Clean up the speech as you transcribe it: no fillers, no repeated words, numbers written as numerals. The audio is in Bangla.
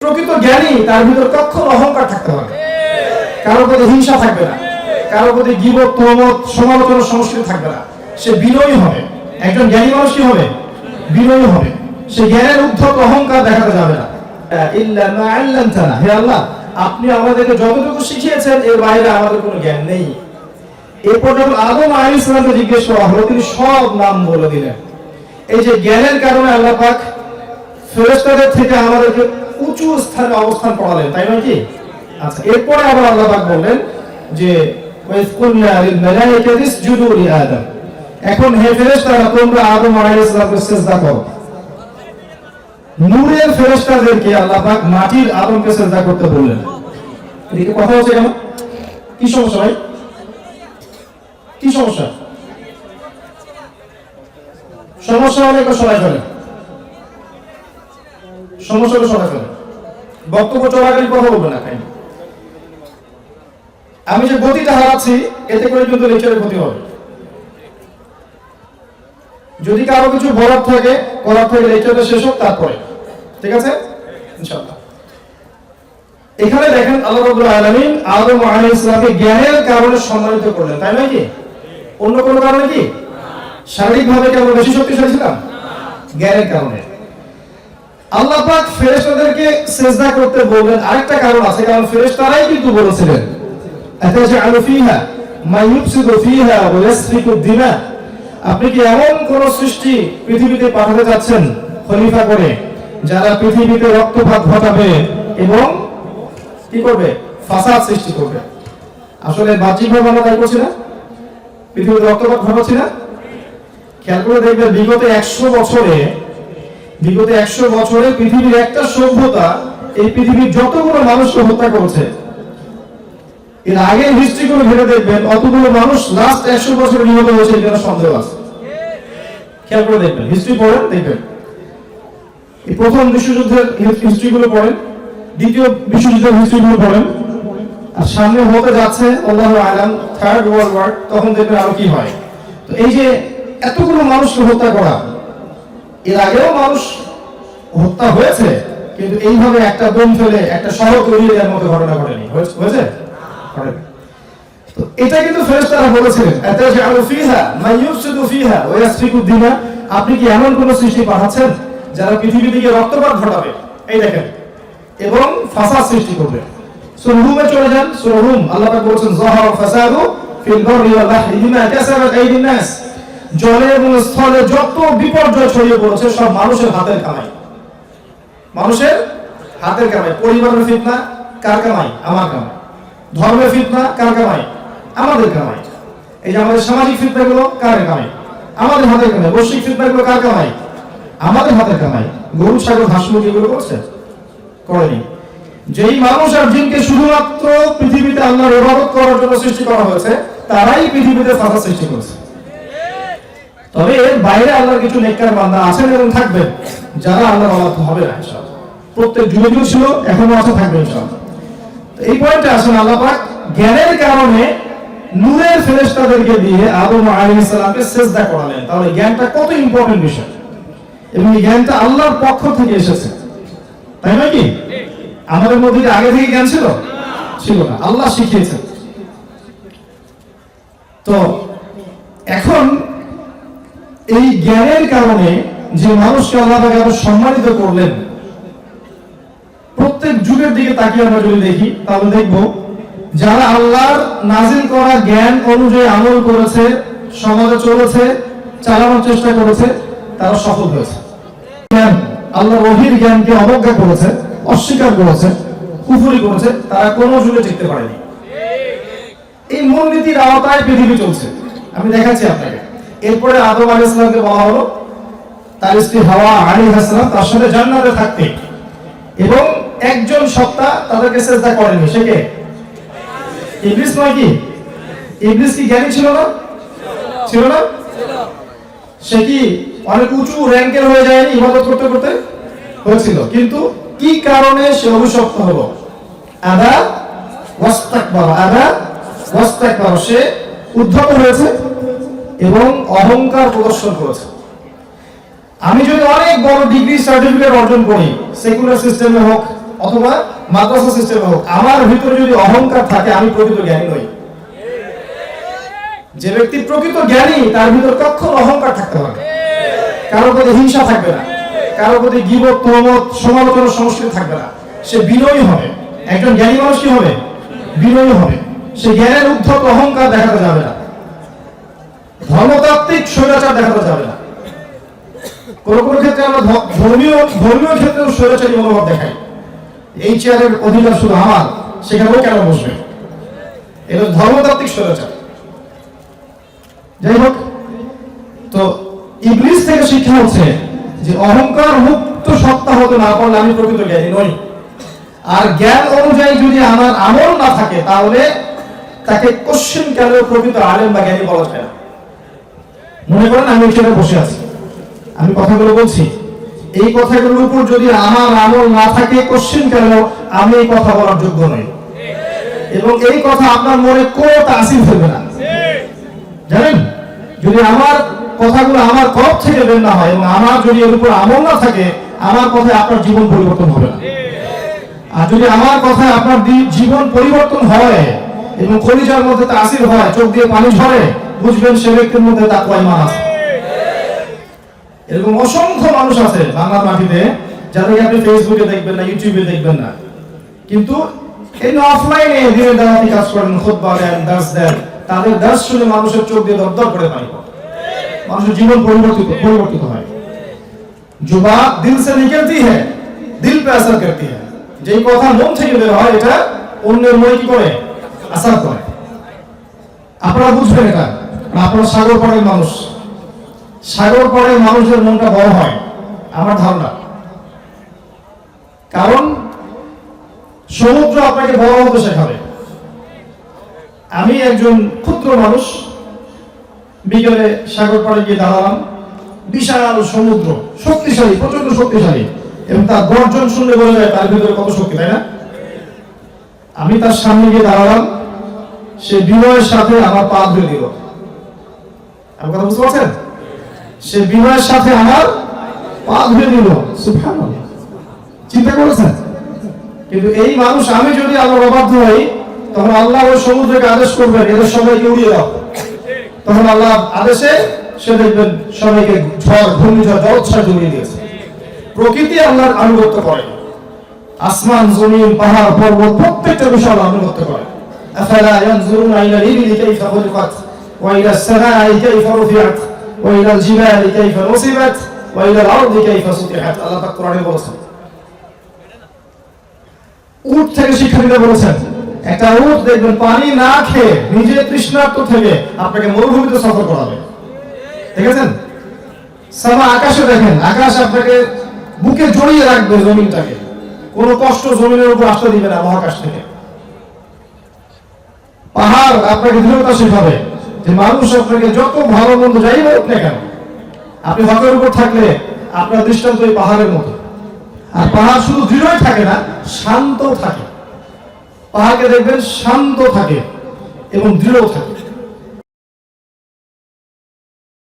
প্রকৃত জ্ঞানী তার ভিতর কখনো অহংকার থাকতে হবে, কারোর প্রতি হিংসা থাকবে না, কারোর প্রতি গীবত তহমত সমালোচনা সংস্কৃতি থাকবে না। সে বিনয়ী হবে। একজন জ্ঞানী মানুষ কি হবে? বিনয়ী হবে। সে জ্ঞানের উদ্ধত অহংকার দেখাতে যাবে না। ইল্লা মা আল্লামতানা, হে আল্লাহ আপনি আমাদেরকে যতটুকু শিখিয়েছেন এর বাইরে আমাদের কোনো জ্ঞান নেই। এরপর যখন আদম আলাইহিস সালামকে জিজ্ঞেস করা হলো তিনি সব নাম বলে দিলেন। এই যে জ্ঞানের কারণে আল্লাহ পাক ফেরেশতাদের থেকে আমাদেরকে উঁচু স্থানে অবস্থান করালেন, তাই নয় কি? আচ্ছা, এরপরে আবার আল্লাহ পাক বললেন যে ওয়াইজ কুলনা লিল মালাইকাতি ইসজুদু লি আদম, এখন হে ফেরেশতারা তোমরা আদম আলাইহিস সালামকে সিজদা করো। নূরের ফেরেশতাদেরকে আল্লাহ পাক মাটির আদমকে সিজদা করতে বললেন। এদিকে কথা হচ্ছে কেন? কি সমস্যা ভাই? কি সমস্যা? সমস্যা হলে একটু সরাই ফেলে, সমস্যা হলে সরাই ফেলে, বক্তব্য চলাকালীন কথা বলবে না। আমি যে গতিটা হারাচ্ছি এতে করে কিন্তু লেকচারের ক্ষতি হবে। যদি কারো কিছু বলার থাকে লেকচারটা শেষ হোক তারপরে, ঠিক আছে ইনশাআল্লাহ। এখানে দেখেন আল্লাহ রাব্বুল আলামিন আদম আলাইহিস সালামকে জ্ঞানের কারণে সম্মানিত করলেন, তাই নয় কি? অন্য কোনো কারণে কি? শারীরিকভাবে কি আমরা বেশি শক্তিশালী ছিলাম? জ্ঞানের কারণে। আল্লাহ পাক ফেরেশতাদেরকে সিজদা করতে বললেন আরেকটা কারণ আছে, কারণ ফেরেশতারাই কিন্তু বলেছিলেন আতাজআলু ফিহা মা ইউফসিদু ফিহা ওয়া ইয়াসফিকু দিমা, আপনি কি এমন কোন সৃষ্টি পৃথিবীতে পাঠাতে যাচ্ছেন খলিফা করে যারা পৃথিবীতে রক্তপাত ঘটাবে এবং কি করবে? ফাসাদ সৃষ্টি করবে। আসলে বাহ্যিকভাবে আমরা তাই করছি না? পৃথিবীতে রক্তপাত ঘটাচ্ছি না? খেয়াল করে দেখবেন বিগত 100 বছরে পৃথিবীর একটা সভ্যতা এই পৃথিবীর যতগুলো মানুষকে হত্যা করেছে, এর আগের হিস্ট্রি গুলো ভেবে দেখবেন অতগুলো মানুষ লাস্ট 100 বছরে নিহত হয়েছে, এর সন্দেহ আছে। খেয়াল করে দেখবেন, হিস্ট্রি পড়েন দেখবেন। এই প্রথম বিশ্বযুদ্ধের হিস্ট্রি গুলো পড়েন, দ্বিতীয় বিশ্বযুদ্ধের হিস্ট্রি গুলো পড়েন, আর সামনে হতে যাচ্ছে আল্লাহু আলাম থার্ড ওয়ার্ল্ড ওয়ার, তখন দেখবেন আরো কি হয়। তো এই যে এতগুলো মানুষকে হত্যা করা, এর আগেও মানুষ হত্যা হয়েছে, কিন্তু এইভাবে একটা বোম ফেলে একটা শহর তৈরি দেওয়ার মতো ঘটনা ঘটেনি। হয়েছে? তো এটা কিন্তু ফেরেশতারা বলেছিলেন আতাজআলু ফিহা মা ইউফসিদু ফিহা ওয়া ইয়াসফিকু দিমা, আপনি কি এমন কোন সৃষ্টি পাঠাচ্ছেন যারা পৃথিবী থেকে রক্তপাত ঘটাবে, এই দেখেন, এবং ফাসাদ সৃষ্টি করবে। সূরা রুমে চলে যান, সূরা রুম আল্লাহ পাক বলেছেন যাহারা ফাসাদু ফিল বাররি ওয়াল বাহরি বিমা কাসাবাত আইদিন নাস, জলে এবং স্থলে যত বিপর্যয় ছড়িয়ে পড়েছে সব মানুষের হাতের কামাই। মানুষের হাতের কামাই। পরিবারের ফিতনা কার কামাই? আমার কামাই। ধর্মের ফিতনা কার কামাই? আমাদের কামাই। এই যে আমাদের সামাজিক ফিতনাগুলো কার কামাই? আমাদের হাতের কামাই। বৈশ্বিক ফিতনাগুলো কার কামাই? আমাদের হাতের কামাই। গরু ছাগল হাঁস মুরগি এগুলো করছে? করেনি। যেই মানুষ আর জিনকে শুধুমাত্র পৃথিবীতে আল্লাহর ইবাদত করার জন্য সৃষ্টি করা হয়েছে, তারাই পৃথিবীতে ফাসাদ সৃষ্টি করেছে। তবে এর বাইরে আল্লাহর কিছু নেককার বান্দা আছেন এবং থাকবেন যারা আল্লাহর ইবাদত হবে না ইনশাআল্লাহ। প্রত্যেক যুগে ছিল, এখনো আছে, থাকবে ইনশাআল্লাহ। এই পয়েন্টে আসেন আল্লাহ পাক জ্ঞানের কারণে নূরের ফেরেশতাদেরকে দিয়ে আদম আলাইহিস সালামকে সিজদা করালেন। তাহলে জ্ঞানটা কত ইম্পর্টেন্ট বিষয়, এবং এই জ্ঞানটা আল্লাহর পক্ষ থেকে এসেছে, তাই নয় কি? আমাদের মধ্যে আগে থেকে জ্ঞান ছিল না, আল্লাহ শিখিয়েছেন। তো এখন এই জ্ঞানের কারণে যে মানুষকে আল্লাহ পাক এত সম্মানিত করলেন, প্রত্যেক যুগের দিকে তাকিয়ে আমরা যদি দেখি তাহলে দেখব যারা আল্লাহর নাজিল করা জ্ঞান অনুযায়ী আমল করেছে, সমাজে চলেছে, চালানোর চেষ্টা করেছে, তারা সফল হয়েছে। আল্লাহর ওহীর জ্ঞানকে অবজ্ঞা করেছে, অস্বীকার করেছে, কুফরি করেছে, তারা কোনো যুগে টিকতে পারেনি। এই মূলনীতির আওতায় পৃথিবী চলছে। আমি দেখাচ্ছি আপনাকে। এরপরে আদম আলাইহিস সালামকে বলা হলো তার স্ত্রী হাওয়া আলাইহিস সালাম তার সাথে জান্নাতে থাকতে, এবং একজন সত্তা তাদেরকে সিজদা করেনি। সে কে? ইবলিস নয় কি? ইবলিস কি জ্ঞানী ছিল না? ছিল না? সে কি অনেক উঁচু র‍্যাঙ্কের হয়ে যায়নি ইবাদত করতে করতে? হয়েছিল। কিন্তু কি কারণে সে অভিশপ্ত হলো? আদা ওয়াস্তাকবার, সে উদ্ধত হয়েছে এবং অহংকার প্রদর্শন করেছে। আমি যদি অনেক বড় ডিগ্রি সার্টিফিকেট অর্জন করি, সেকুলার সিস্টেমে হোক অথবা মাদ্রাসা সিস্টেমে হোক, আমার ভিতরে যদি অহংকার থাকে আমি প্রকৃত জ্ঞানী নই। যে ব্যক্তি প্রকৃত জ্ঞানী তার ভিতর কখনো অহংকার থাকতে পারে না, কারোর প্রতি হিংসা থাকবে না, কারোর প্রতি গীবত তহমত সমালোচনার সংস্কৃতি থাকবে না। সে বিনয়ী হবে। একজন জ্ঞানী মানুষ কি হবে? বিনয়ী হবে। সে জ্ঞানের উদ্ধত অহংকার দেখাতে যাবে না, ধর্মতাত্ত্বিক স্বৈরাচার দেখাতে যাবে না। কোন কোন ক্ষেত্রে আমরা ধর্মীয় ক্ষেত্রে স্বৈরাচারী মনোভাব দেখাই, এই চেয়ারের অধিকার শুধু আমার, সেখানেও কেন বসবে, এটা ধর্মতাত্ত্বিক স্বৈরাচার। যাই হোক, তো ইবলিস থেকে শিক্ষা হচ্ছে যে অহংকার মুক্ত সত্তা হতে না পারলে আমি প্রকৃত জ্ঞানী নই। আর জ্ঞান অনুযায়ী যদি আমার আমল না থাকে তাহলে তাকে কোশ্চেন কেন প্রকৃত আলেম বা জ্ঞানী বলা যায় না। মনে করেন আমি এখানে বসে আছি, আমি কথাগুলো বলছি, এই কথাগুলোর উপর যদি আমার আমল না থাকে কোশ্চেন কেন আমি এই কথা বলার যোগ্য নই, এবং এই কথা আপনার মনে কোনো তাসির ফেলবে না। জানেন, যদি আমার কথাগুলো আমার কল্প থেকে বের না হয় এবং আমার যদি এর উপর আমল না থাকে, আমার কথায় আপনার জীবন পরিবর্তন হবে না। আর যদি আমার কথায় আপনার জীবন পরিবর্তন হয় এবং কলিজার মধ্যে তাসির হয়, চোখ দিয়ে পানি ঝরে, বুঝবেন সে ব্যক্তির মধ্যে তাকওয়া ঈমান আছে। এরকম অসংখ্য মানুষ আছে বাংলার মাটিতে যাদেরকে আপনি ফেসবুকে দেখবেন না, ইউটিউবে দেখবেন না, কিন্তু এই অফলাইনে দিনে দাওয়াতি কাজ করেন, খুতবা দেন, দার্স দেন, তাদের দার্স শুনে মানুষের চোখ দিয়ে দরদর করে পানি পড়ে, মানুষের জীবন পরিবর্তিত হয়। जो बात दिल से निकलती है दिल पे असर करती है। যেই কথা মন থেকে বের হয় এটা অন্যের মনে কি করে? আসর করে। আপনারা বুঝবেন এটা। আপনারা সাগর পাড়ের মানুষ, সাগর পাড়ের মানুষের মনটা বড় হয় আমার ধারণা, কারণ সমুদ্র আপনাকে বড় হতে শেখাবে। আমি একজন ক্ষুদ্র মানুষ, বিকেলে সাগর পাড়ে গিয়ে দাঁড়ালাম, বিশাল সমুদ্র, শক্তিশালী, প্রচন্ড শক্তিশালী, এবং তার গর্জন শুনলে বোঝা যায় তার ভিতরে কত শক্তি, তাই না? আমি তার সামনে গিয়ে দাঁড়ালাম, সে বিনয়ের সাথে আমার পা ধরে দিল। আমার কথা বুঝতে পারছেন? সে বিনয়ের সাথে আমার পা ধরে দিল। সুবহানাল্লাহ, চিন্তা করেছেন? কিন্তু এই মানুষ, আমি যদি আল্লাহর অবাধ্য হই, তখন আল্লাহ ওই সমুদ্রকে আদেশ করবেন এদের সবাইকে উড়িয়ে দাও। তখন আল্লাহ আদেশে সে দেখবেন সবাইকে ঝড়, ঘূর্ণিঝড়, জলোচ্ছ্বাস উড়িয়ে দিয়েছে। প্রকৃতি আল্লাহর আনুগত্য করে, আসমান, জমিন, পাহাড়, পর্বত প্রত্যেকটা বিষয় আনুগত্য করে। আফালা ইয়ানজুরুনা ইলাল ইবিলি কাইফা খুলিকাত ওয়া ইলাস সামাই কাইফা রুফিআত ওয়া ইলাল জিবালি কাইফা নুসিবাত ওয়া ইলাল আরদি কাইফা সুতিহাত। আল্লাহ পাক কোরআনে বলেছেন। উট থেকে শিক্ষা দিতে বলেছেন। একটা উট দেখবেন পানি না খেয়ে নিজে তৃষ্ণার্ত থেকে আপনাকে মরুভূমিতে সফর করাবে, দেখেছেন? সামা, আকাশে দেখেন, আকাশ আপনাকে বুকে জড়িয়ে রাখবে জমিনটাকে, কোনো কষ্ট জমিনের উপর আসতে দিবে না মহাকাশ থেকে। পাহাড় আপনাকে দৃঢ়তা শেখাবে যে মানুষ আপনাকে যত ভালো মন্দ যাই হোক না কেন, আপনি হকের উপর থাকলে আপনার দৃষ্টান্ত ওই পাহাড়ের মতো। আর পাহাড় শুধু দৃঢ়ই থাকে না, শান্ত থাকে। পাহাড়কে দেখবেন শান্ত থাকে এবং দৃঢ় থাকে।